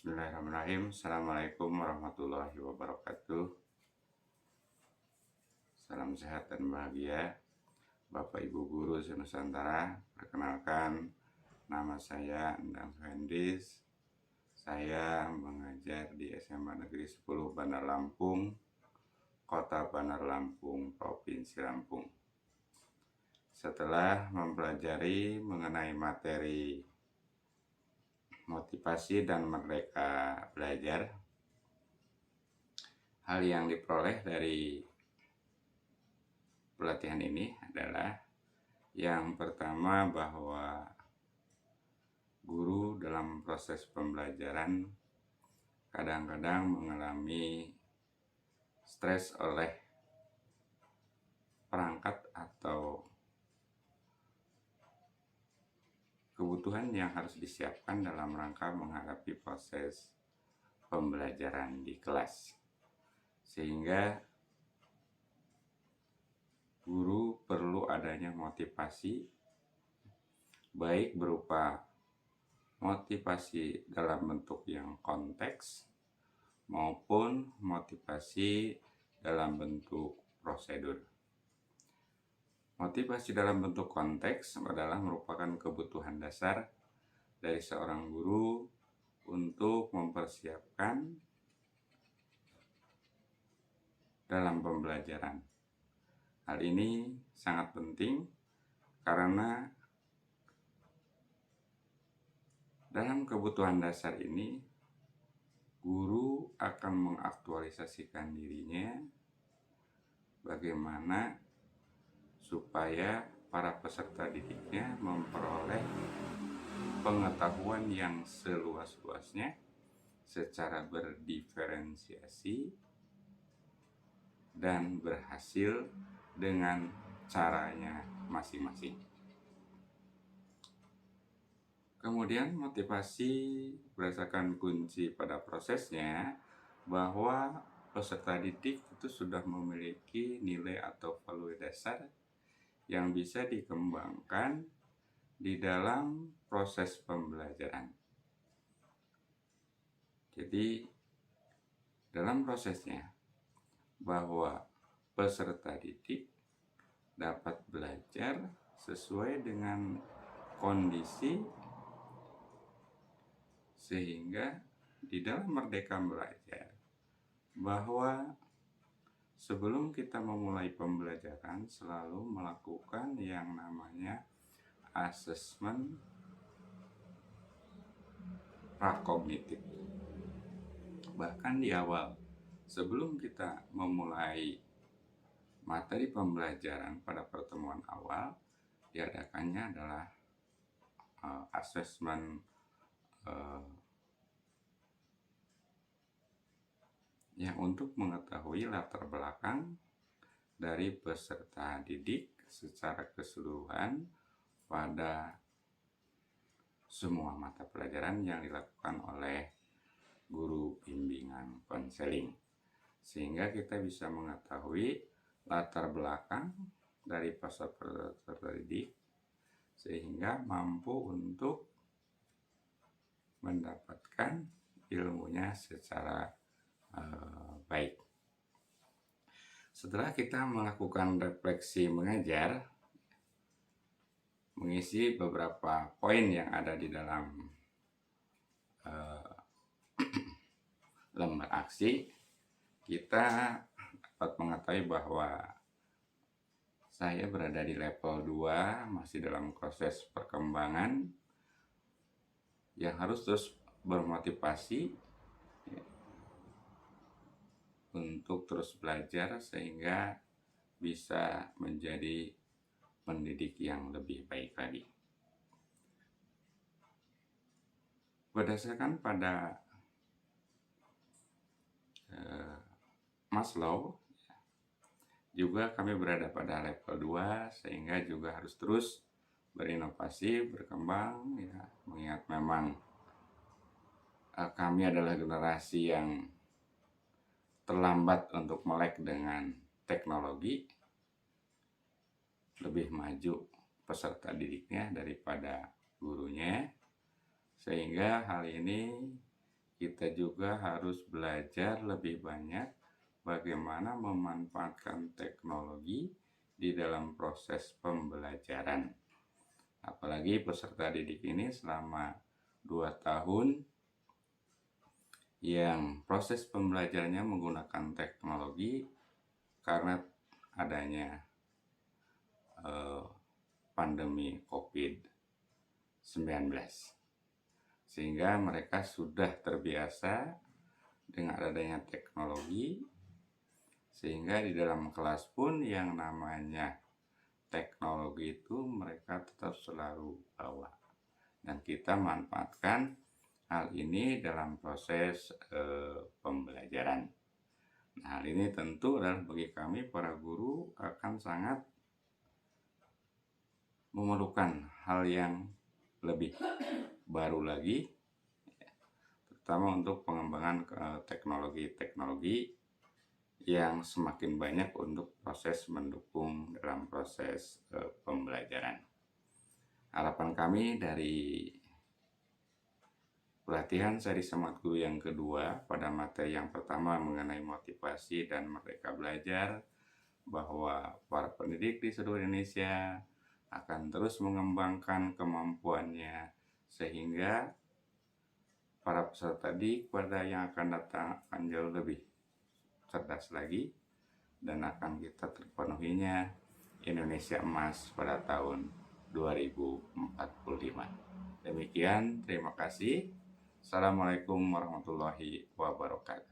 Bismillahirrahmanirrahim. Assalamualaikum warahmatullahi wabarakatuh. Salam sehat dan bahagia Bapak Ibu Guru se-Nusantara. Perkenalkan, nama saya Endang Suhendris. Saya mengajar di SMA Negeri 10 Bandar Lampung, Kota Bandar Lampung, Provinsi Lampung. Setelah mempelajari mengenai materi motivasi dan merdeka belajar, hal yang diperoleh dari pelatihan ini adalah yang pertama, bahwa guru dalam proses pembelajaran kadang-kadang mengalami stres oleh perangkat atau kebutuhan yang harus disiapkan dalam rangka menghadapi proses pembelajaran di kelas, sehingga guru perlu adanya motivasi, baik berupa motivasi dalam bentuk yang konteks maupun motivasi dalam bentuk prosedur. Motivasi dalam bentuk konteks adalah merupakan kebutuhan dasar dari seorang guru untuk mempersiapkan dalam pembelajaran. Hal ini sangat penting karena dalam kebutuhan dasar ini guru akan mengaktualisasikan dirinya bagaimana supaya para peserta didiknya memperoleh pengetahuan yang seluas-luasnya secara berdiferensiasi dan berhasil dengan caranya masing-masing. Kemudian motivasi berdasarkan kunci pada prosesnya, bahwa peserta didik itu sudah memiliki nilai atau value dasar yang bisa dikembangkan di dalam proses pembelajaran. Jadi dalam prosesnya, bahwa peserta didik dapat belajar sesuai dengan kondisi, sehingga di dalam merdeka belajar, bahwa sebelum kita memulai pembelajaran selalu melakukan yang namanya asesmen prakognitif. Bahkan di awal, sebelum kita memulai materi pembelajaran pada pertemuan awal, diadakannya adalah asesmen yang untuk mengetahui latar belakang dari peserta didik secara keseluruhan pada semua mata pelajaran yang dilakukan oleh guru bimbingan konseling, sehingga kita bisa mengetahui latar belakang dari peserta didik sehingga mampu untuk mendapatkan ilmunya secara baik. Setelah kita melakukan refleksi mengajar, mengisi beberapa poin yang ada di dalam lembar aksi, kita dapat mengetahui bahwa saya berada di level 2, masih dalam proses perkembangan yang harus terus bermotivasi untuk terus belajar sehingga bisa menjadi pendidik yang lebih baik lagi. Berdasarkan pada Maslow, juga kami berada pada level 2, sehingga juga harus terus berinovasi, berkembang, ya, mengingat memang kami adalah generasi yang terlambat untuk melek dengan teknologi, lebih maju peserta didiknya daripada gurunya, sehingga hal ini kita juga harus belajar lebih banyak bagaimana memanfaatkan teknologi di dalam proses pembelajaran. Apalagi peserta didik ini selama 2 tahun yang proses pembelajarannya menggunakan teknologi karena adanya pandemi COVID-19. Sehingga mereka sudah terbiasa dengan adanya teknologi, sehingga di dalam kelas pun yang namanya teknologi itu mereka tetap selalu bawa. Dan kita manfaatkan hal ini dalam proses pembelajaran. Nah, hal ini tentu adalah bagi kami para guru akan sangat memerlukan hal yang lebih baru lagi, terutama untuk pengembangan teknologi-teknologi yang semakin banyak untuk proses mendukung dalam proses pembelajaran. Harapan kami dari pelatihan seri semangat guru yang kedua pada materi yang pertama mengenai motivasi dan merdeka belajar, bahwa para pendidik di seluruh Indonesia akan terus mengembangkan kemampuannya sehingga para peserta didik pada yang akan datang akan jauh lebih cerdas lagi dan akan kita terpenuhinya Indonesia Emas pada tahun 2045. Demikian, terima kasih. Assalamualaikum warahmatullahi wabarakatuh.